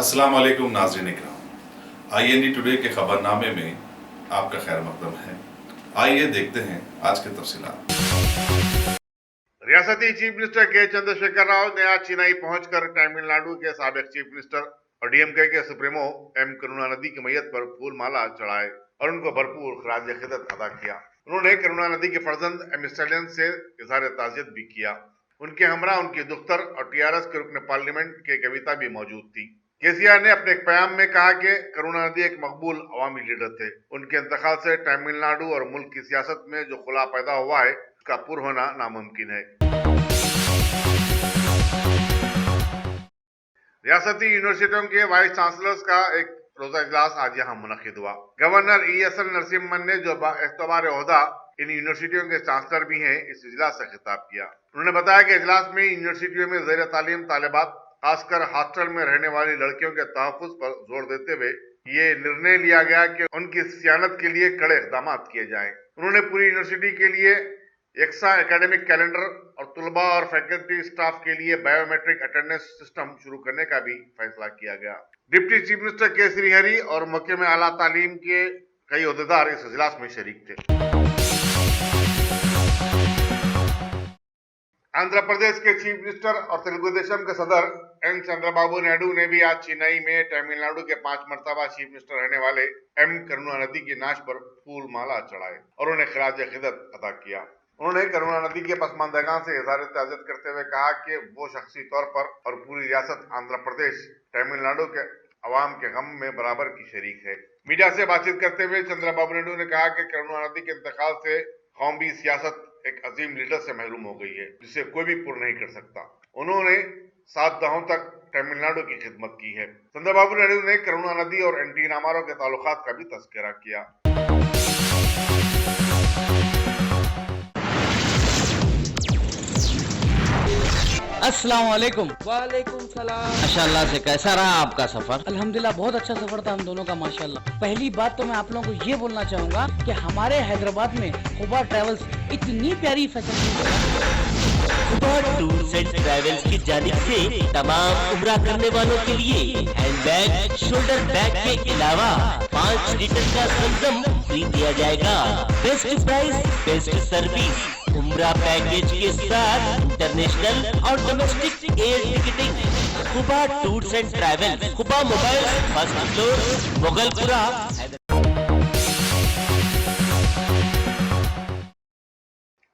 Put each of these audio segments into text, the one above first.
अस्सलाम वालेकुम नाज़रीन इकराम। IND टुडे के खबरनामे में आपका खैर मकदम है। आइए देखते हैं आज के तफसीलात। रियासती चीफ मिनिस्टर के चंद्रशेखर राव ने आज चेन्नई पहुंचकर तमिलनाडु के साबिक चीफ मिनिस्टर और डीएमके के सुप्रीमो एम करुणानिधि की मैयत पर फूल माला चढ़ाए और उनको भरपूर खराज अकीदत अदा किया। उन्होंने करुणानिधि के फर्जंद एम स्टैलियन से इजहार ताज़ियत भी किया। उनके हमरा उनकी दुख्तर और टीआरएस के रुकन पार्लियामेंट के कविता भी मौजूद थी। केसीआर ने अपने एक बयान में कहा कि करुणानिधि एक मकबूल अवामी लीडर थे। उनके इंतकाल से तमिलनाडु और मुल्क की सियासत में जो खुला पैदा हुआ है उसका पुर होना नामुमकिन है। रियासती यूनिवर्सिटियों के वाइस चांसलर्स का एक रोजा इजलास आज यहाँ मुनक्किद हुआ। गवर्नर ESL नरसिम्हन ने जो एतबार ओहदा इन यूनिवर्सिटियों के चांसलर भी हैं, इस इजलास से खिताब किया। उन्होंने बताया कि इजलास में यूनिवर्सिटियों में ज़ेर तालीम तालिबात, खासकर हॉस्टल में रहने वाली लड़कियों के तहफ़्फ़ुज़ पर जोर देते हुए ये निर्णय लिया गया कि उनकी सियानत के लिए कड़े इक़दाम किए जाएं। उन्होंने पूरी यूनिवर्सिटी के लिए यकसा एकेडमिक कैलेंडर और तुलबा और फैकल्टी स्टाफ के लिए बायोमेट्रिक अटेंडेंस सिस्टम शुरू करने का भी फैसला किया गया। डिप्टी चीफ मिनिस्टर के श्रीहरि और महकमे आला तालीम के कई ओहदेदार इस इजलास में शरीक थे। आंध्र प्रदेश के चीफ मिनिस्टर और तेलुगु देशम के सदर एन चंद्रबाबू नायडू ने भी आज चेन्नई में तमिलनाडु के 5 मरतबा चीफ मिनिस्टर रहने वाले एम करुणानिधि की नाश पर फूल माला चढ़ाए और उन्हें खराज अकीदत अदा किया। उन्होंने करुणानिधि के पसमानदगान से इजहार ताज़ियत करते हुए कहा कि वो शख्सी तौर पर और पूरी रियासत आंध्र प्रदेश तमिलनाडु के अवाम के गम में बराबर की शरीक है। मीडिया से बातचीत करते हुए चंद्रबाबू नायडू ने कहा कि करुणानिधि के इंतकाल से कौमी सियासत एक अजीम लीडर से महरूम हो गई है, जिसे कोई भी पूर्ण नहीं कर सकता। उन्होंने 7 दहाकों तक तमिलनाडु की खिदमत की है। चंद्रबाबू नायडू ने करुणानिधि और एनटी रामाराव के ताल्लुकात का भी तज़किरा किया। अस्सलाम वालेकुम। वालेकुम सलाम। माशाल्लाह से कैसा रहा आपका सफर? अल्हम्दुलिल्लाह बहुत अच्छा सफर था हम दोनों का माशाल्लाह। पहली बात तो मैं आप लोगों को ये बोलना चाहूँगा कि हमारे हैदराबाद में खुबा ट्रैवल्स इतनी प्यारी facility Khuba tours and travels की जानिब से तमाम उम्रा करने वालों के लिए हैंडबैग, शोल्डर बैग के अलावा 5 लीटर का संगम फ्री दिया जाएगा। बेस्ट प्राइस, बेस्ट सर्विस, उम्रा पैकेज के साथ इंटरनेशनल और domestic air ticketing. Khuba tours and travels, Khuba mobile, first floor, Mughalpura.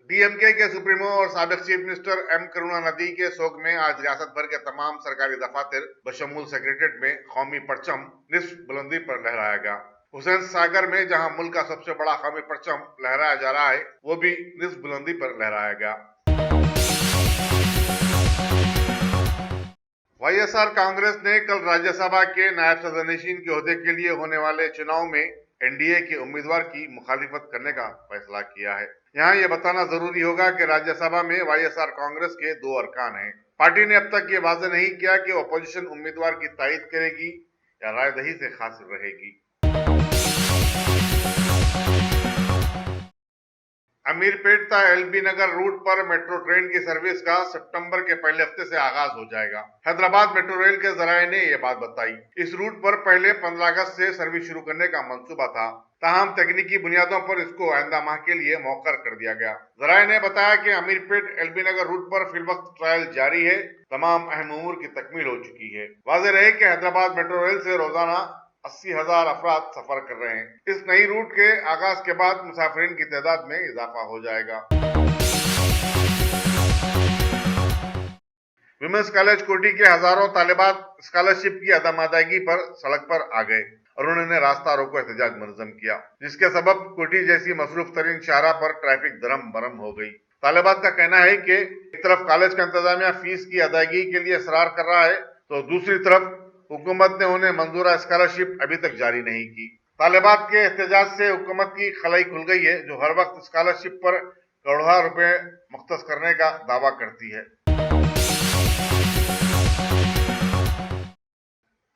DMK के सुप्रीमो और साबिक चीफ मिनिस्टर एम करुणानिधि के शोक में आज रियासत भर के तमाम सरकारी दफातर बशमूल सेक्रेटेरिएट में कौमी परचम निस्फ बुलंदी पर लहराया गया। हुसैन सागर में जहां मुल्क का सबसे बड़ा कौमी परचम लहराया जा रहा है, वो भी निस्फ बुलंदी पर लहराया गया। वाईएसआर कांग्रेस ने कल राज्यसभा के नायब सदरनशीन के ओहदे के लिए होने वाले चुनाव में एनडीए के उम्मीदवार की मुखालिफत करने का फैसला किया है। यहाँ ये बताना जरूरी होगा कि राज्यसभा में वाईएसआर कांग्रेस के 2 अरकान हैं। पार्टी ने अब तक ये वाज़ेह नहीं किया कि वो अपोजिशन उम्मीदवार की तायीद करेगी या राय दही से खासिर रहेगी। अमीरपेट ता एलबी नगर रूट पर मेट्रो ट्रेन की सर्विस का सितंबर के पहले हफ्ते से आगाज हो जाएगा। हैदराबाद मेट्रो रेल के जराये ने यह बात बताई। इस रूट पर पहले 15 अगस्त से सर्विस शुरू करने का मंसूबा था, ताहम तकनीकी बुनियादों पर इसको आइंदा माह के लिए मौखर कर दिया गया। जराये ने बताया कि अमीरपेट एलबी नगर रूट पर फिलवक्त ट्रायल जारी है, तमाम अहम उमूर की तकमील हो चुकी है। वाज़ेह रहे कि हैदराबाद मेट्रो रेल से रोजाना 80,000 अफराद सफर कर रहे हैं। इस नई रूट के आगाज के बाद मुसाफिरीन की तादाद में इजाफा हो जाएगा। विमेंस कॉलेज कोटी के हजारों तालिबात स्कॉलरशिप की अदम अदायगी पर सड़क पर आ गए और उन्होंने रास्ता रोको एहतजाज मुनज़्ज़म किया, जिसके सबब कोटी जैसी मसरूफ तरीन शाहरा पर ट्रैफिक दरम बरम हो गई। तालिबात का कहना है कि एक तरफ कॉलेज का इंतजामिया फीस की अदायगी के लिए इसरार कर रहा है, तो दूसरी तरफ हुकूमत ने उन्हें मंजूरा स्कॉलरशिप अभी तक जारी नहीं की। तालिबात के एहतजाज से हुकूमत की खलाई खुल गई है, जो हर वक्त स्कॉलरशिप पर करोड़ों रुपए मुख्तस करने का दावा करती है।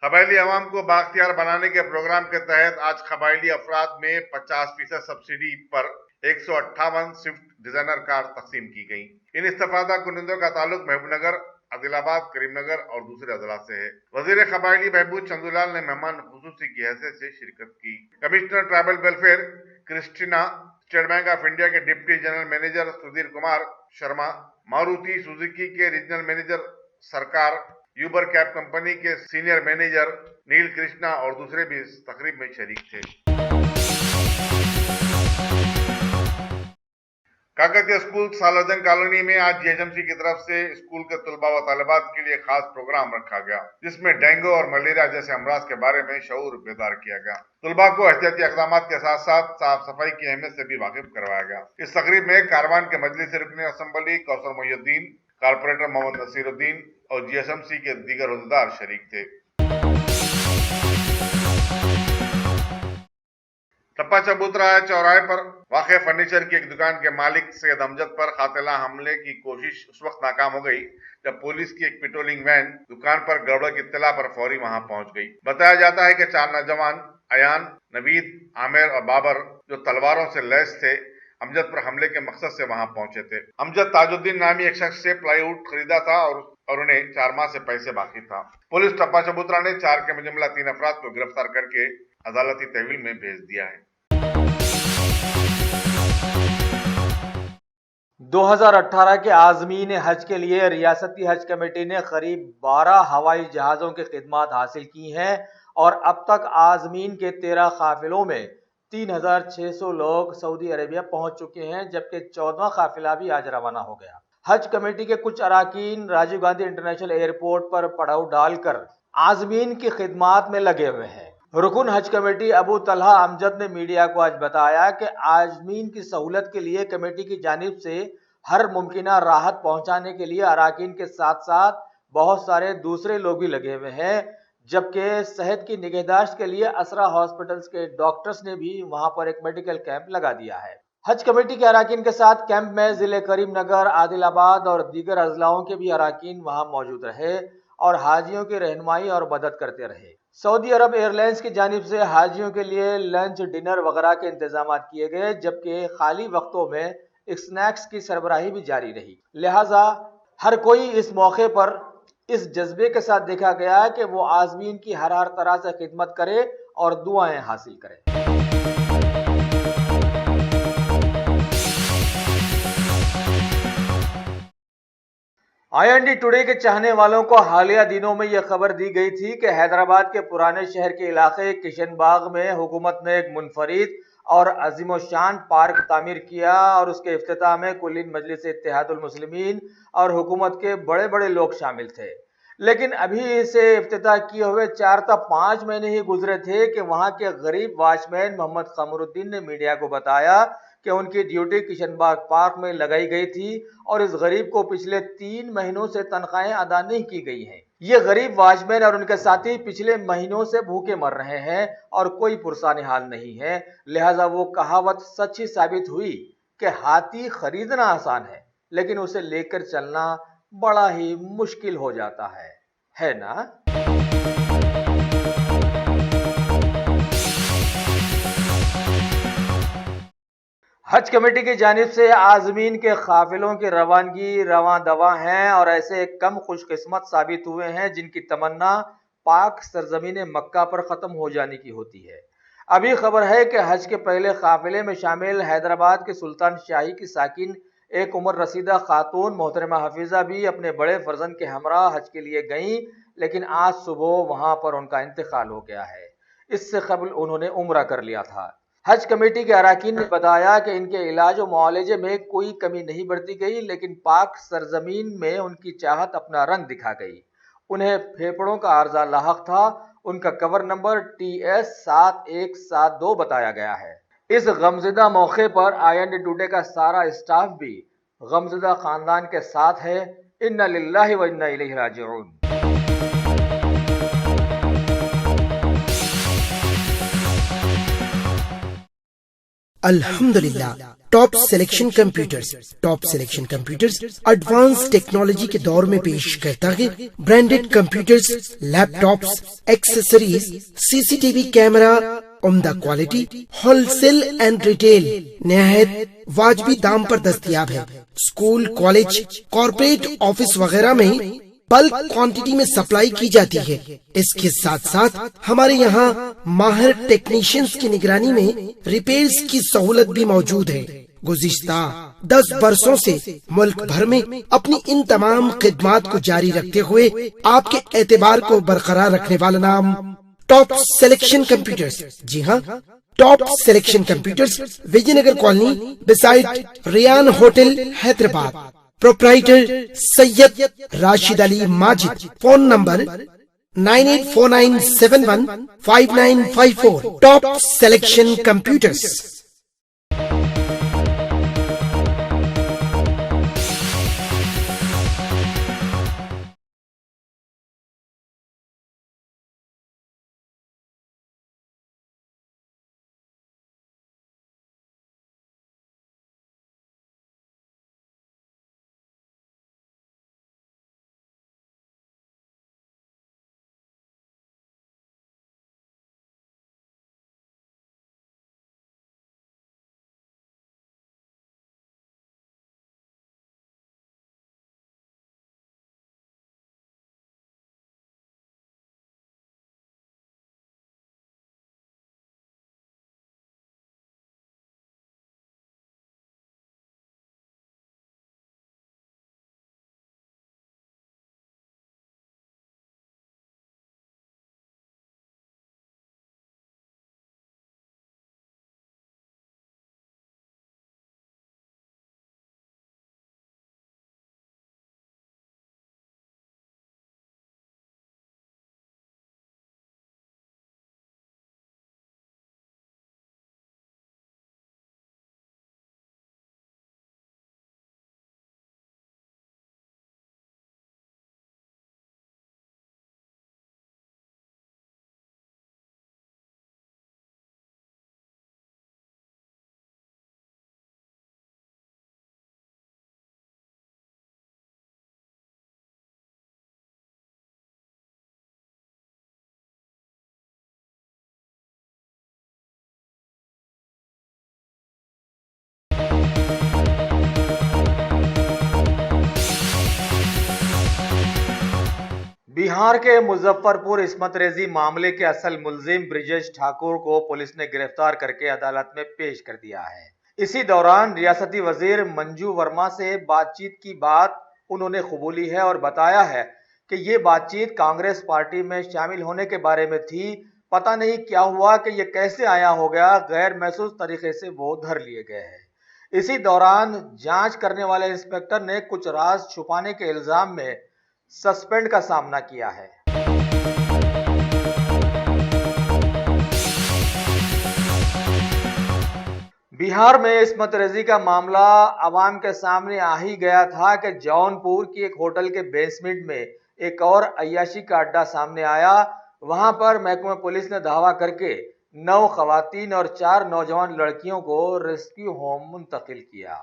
कबायली अवाम को बाख्तियार बनाने के प्रोग्राम के तहत आज कबायली अफराद में 50% सब्सिडी पर 158 स्विफ्ट डिजाइनर कार तकसीम की गई। इन इस्तेफादा कुनिंदों का ताल्लुक महबूबनगर, आदिलाबाद, करीमनगर और दूसरे अजला से है। वजीर कबायली बहबूद चंदूलाल ने मेहमान खुसूसी की हैसियत से शिरकत की। Commissioner tribal welfare Christina, state bank of India के deputy general manager Sudhir Kumar Sharma, Maruti Suzuki के regional manager Sarkar, Uber cab company के सीनियर मैनेजर नील कृष्णा और दूसरे भी इस तकरीब में शरीक थे। काकतिया स्कूल सालारजंग कॉलोनी में आज जीएचएमसी की तरफ से स्कूल के तलबा व तालिबात के लिए खास प्रोग्राम रखा गया, जिसमें डेंगू और मलेरिया जैसे अमराज के बारे में शऊर बेदार किया गया। तलबा को एहतियाती इक़दाम के साथ साथ साफ सफाई की अहमियत से भी वाकिफ करवाया गया। इस तकरीब में कारवान के मजलिस रुकन असम्बली कौसर मोहिउद्दीन, कारपोरेटर मोहम्मद नसीरुद्दीन और जीएचएमसी के दीगर उहदेदार शरीक थे। टप्पा चबूतरा चौराहे पर वाक़े फर्नीचर की एक दुकान के मालिक सैयद अमजद पर कातिला हमले की कोशिश उस वक्त नाकाम हो गई जब पुलिस की एक पेट्रोलिंग वैन दुकान पर गड़बड़ की इत्तला पर फौरी वहां पहुंच गई। बताया जाता है कि 4 नौजवान अयान, नवीद, आमिर और बाबर जो तलवारों से लैस थे, अमजद पर हमले के मकसद से वहां पहुंचे थे। अमजद ताजुद्दीन नामी एक शख्स से प्लाईवुड खरीदा था और उन्हें 4 माह से पैसे बाकी था। पुलिस टप्पा चबूतरा ने 4 के मुजम्मला 3 अफराद को गिरफ्तार करके अदालती तहवील में भेज दिया है। 2018 के आज़मीन हज के लिए रियासती हज कमेटी ने करीब 12 हवाई जहाज़ों की खिदमत हासिल की हैं और अब तक आज़मीन के 13 काफिलों में 3600 लोग सऊदी अरेबिया पहुंच चुके हैं, जबकि 14वां काफिला भी आज रवाना हो गया। हज कमेटी के कुछ अराकीन राजीव गांधी इंटरनेशनल एयरपोर्ट पर पड़ाव डालकर आज़मीन की खिदमत में लगे हुए हैं। रुकन हज कमेटी अबू तलहा अमजद ने मीडिया को आज बताया कि आज़मीन की सहूलत के लिए कमेटी की जानिब से हर मुमकिना राहत पहुंचाने के लिए अराकीन के साथ साथ बहुत सारे दूसरे लोग भी लगे हुए हैं, जबकि सेहत की निगहदाश्त के लिए असरा हॉस्पिटल्स के डॉक्टर्स ने भी वहां पर एक मेडिकल कैंप लगा दिया है। हज कमेटी के अराकीन के साथ कैंप में जिले करीमनगर, आदिलाबाद और दीगर अजलाओं के भी अराकीन वहां मौजूद रहे और हाजियों की रहनुमाई और मदद करते रहे। सऊदी अरब एयरलाइंस की जानिब से हाजियों के लिए लंच, डिनर वगैरह के इंतजाम किए गए, जबकि खाली वक्तों में स्नैक्स की सरबराही भी जारी रही। लिहाजा हर कोई इस मौके पर इस जज्बे के साथ देखा गया कि वो आज़मीन की हर तरह से खिदमत करे और दुआएं हासिल करे। IND टुडे के चाहने वालों को हालिया दिनों में यह खबर दी गई थी कि हैदराबाद के पुराने शहर के इलाके किशन बाग में हुकूमत ने एक मुनफरिद और अजीमोशान पार्क तामीर किया और उसके इफ्तिताह में कुलीन मजलिस इत्तेहादुल मुस्लिमीन और हुकूमत के बड़े बड़े लोग शामिल थे। लेकिन अभी इसे इफ्तिताह किए हुए 4 से 5 महीने ही गुजरे थे कि वहां के गरीब वॉचमैन मोहम्मद कमरुद्दीन ने मीडिया को बताया कि उनकी ड्यूटी किशनबाग पार्क में लगाई गई थी और इस गरीब को पिछले 3 महीनों से तनख्वाहें अदा नहीं की गई हैं। ये गरीब वॉचमैन और उनके साथी पिछले महीनों से भूखे मर रहे हैं और कोई पुरसाने हाल नहीं है। लिहाजा वो कहावत सच्ची साबित हुई कि हाथी खरीदना आसान है, लेकिन उसे लेकर चलना बड़ा ही मुश्किल हो जाता है ना? हज कमेटी की जानिब से आज़मीन के काफिलों की रवानगी रवां दवा हैं और ऐसे कम खुशकिस्मत साबित हुए हैं जिनकी तमन्ना पाक सरजमीन मक्का पर ख़त्म हो जाने की होती है। अभी खबर है कि हज के पहले काफिले में शामिल हैदराबाद के सुल्तान शाही की साकिन एक उम्र रसीदा खातून मोहतरमा हफीज़ा भी अपने बड़े फर्जंद के हमरा हज के लिए गईं, लेकिन आज सुबह वहां पर उनका इंतकाल हो गया है। इससे कबल उन्होंने उम्रा कर लिया था। हज कमेटी के अराकीन ने बताया कि इनके इलाज और मुआलजे में कोई कमी नहीं बरती गई, लेकिन पाक सरजमीन में उनकी चाहत अपना रंग दिखा गई। उन्हें फेफड़ों का आर्जा लाहक था। उनका कवर नंबर TS 7172 बताया गया है। इस गमज़दा मौके पर IND टुडे का सारा स्टाफ भी गमज़दा खानदान के साथ है। इन्ना लिल्लाहि व इन्ना इलैहि राजिऊन। अल्हम्दुलिल्लाह top selection computers advance technology के दौर में पेश करता है branded computers, laptops, accessories, CCTV camera, उम्दा क्वालिटी, होलसेल एंड रिटेल निहायत वाजबी दाम पर दस्तयाब है। स्कूल, कॉलेज, कॉर्पोरेट ऑफिस वगैरह में बल्क क्वांटिटी में सप्लाई की जाती है। इसके साथ साथ हमारे यहाँ माहिर टेक्नीशियंस की निगरानी में रिपेयर्स की सहूलत भी मौजूद है। गुज़िश्ता 10 बरसों से मुल्क भर में अपनी इन तमाम खिदमात को जारी रखते हुए आपके एतबार को बरकरार रखने वाला नाम टॉप सिलेक्शन कंप्यूटर्स। जी हाँ, top selection computers, Vijaynagar colony beside Riyan hotel, Hyderabad. Proprietor Syed Rashid Ali Majid. Phone number 9849715954। Top selection computers. Bihar के मुजफ्फरपुर इस्मत रेजी मामले के असल मुल्जिम ब्रिजेश ठाकुर को पुलिस ने गिरफ्तार करके अदालत में पेश कर दिया है। इसी दौरान रियासती वजीर मंजू वर्मा से बातचीत की बात उन्होंने कबूली है और बताया है कि ये बातचीत कांग्रेस पार्टी में शामिल होने के बारे में थी। पता नहीं क्या हुआ कि ये कैसे आया हो गया, गैर महसूस तरीके से वो धर लिए गए हैं। इसी दौरान जांच करने वाले इंस्पेक्टर ने कुछ राज छुपाने के इल्जाम में सस्पेंड का सामना किया है। बिहार में इस्मत रेजी का मामला अवाम के सामने आ ही गया था कि जौनपुर की एक होटल के बेसमेंट में एक और अय्याशी का अड्डा सामने आया। वहां पर महकमा पुलिस ने धावा करके 9 खवातीन और 4 नौजवान लड़कियों को रेस्क्यू होम मुंतकिल किया।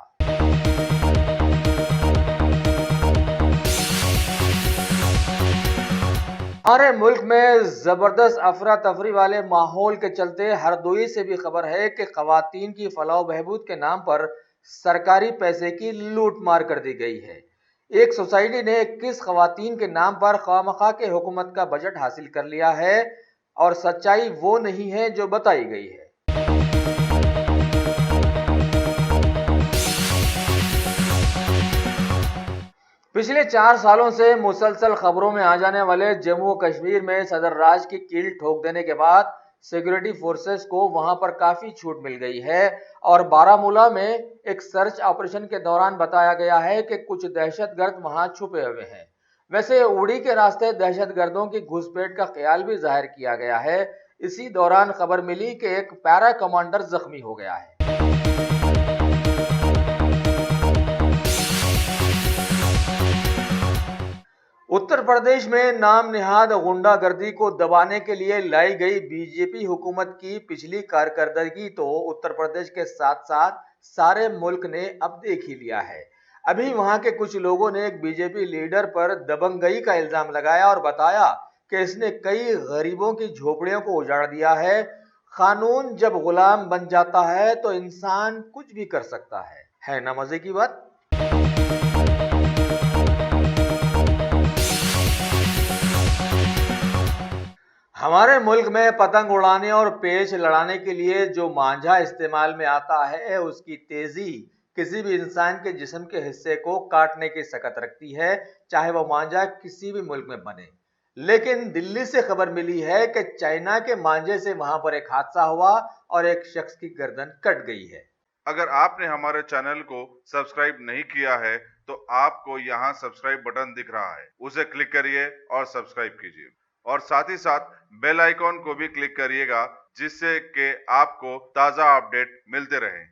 हमारे मुल्क में जबरदस्त अफरा तफरी वाले माहौल के चलते हरदोई से भी खबर है कि खवातीन की फलाह बहबूद के नाम पर सरकारी पैसे की लूट मार कर दी गई है। एक सोसाइटी ने 21 खवातीन के नाम पर खामखा के हुकूमत का बजट हासिल कर लिया है और सच्चाई वो नहीं है जो बताई गई है। पिछले 4 सालों से मुसलसल खबरों में आ जाने वाले जम्मू कश्मीर में सदर राज की कील ठोक देने के बाद सिक्योरिटी फोर्सेस को वहां पर काफी छूट मिल गई है और बारामूला में एक सर्च ऑपरेशन के दौरान बताया गया है कि कुछ दहशतगर्द वहां छुपे हुए हैं। वैसे उड़ी के रास्ते दहशतगर्दों की घुसपैठ का ख्याल भी जाहिर किया गया है। इसी दौरान खबर मिली कि एक पैरा कमांडर जख्मी हो गया है। उत्तर प्रदेश में नाम निहाद गुंडागर्दी को दबाने के लिए लाई गई बीजेपी हुकूमत की पिछली कारकर्दगी तो उत्तर प्रदेश के साथ साथ सारे मुल्क ने अब देख ही लिया है। अभी वहां के कुछ लोगों ने एक बीजेपी लीडर पर दबंगई का इल्जाम लगाया और बताया कि इसने कई गरीबों की झोपड़ियों को उजाड़ दिया है। कानून जब गुलाम बन जाता है तो इंसान कुछ भी कर सकता है ना मजे की बात। हमारे मुल्क में पतंग उड़ाने और पेच लड़ाने के लिए जो मांझा इस्तेमाल में आता है, उसकी तेजी किसी भी इंसान के जिस्म के हिस्से को काटने की सकत रखती है, चाहे वो मांझा किसी भी मुल्क में बने। लेकिन दिल्ली से खबर मिली है कि चाइना के मांझे से वहां पर एक हादसा हुआ और एक शख्स की गर्दन कट गई है। अगर आपने हमारे चैनल को सब्सक्राइब नहीं किया है तो आपको यहाँ सब्सक्राइब बटन दिख रहा है, उसे क्लिक करिए और सब्सक्राइब कीजिए और साथ ही साथ बेल आइकॉन को भी क्लिक करिएगा, जिससे कि आपको ताज़ा अपडेट मिलते रहे।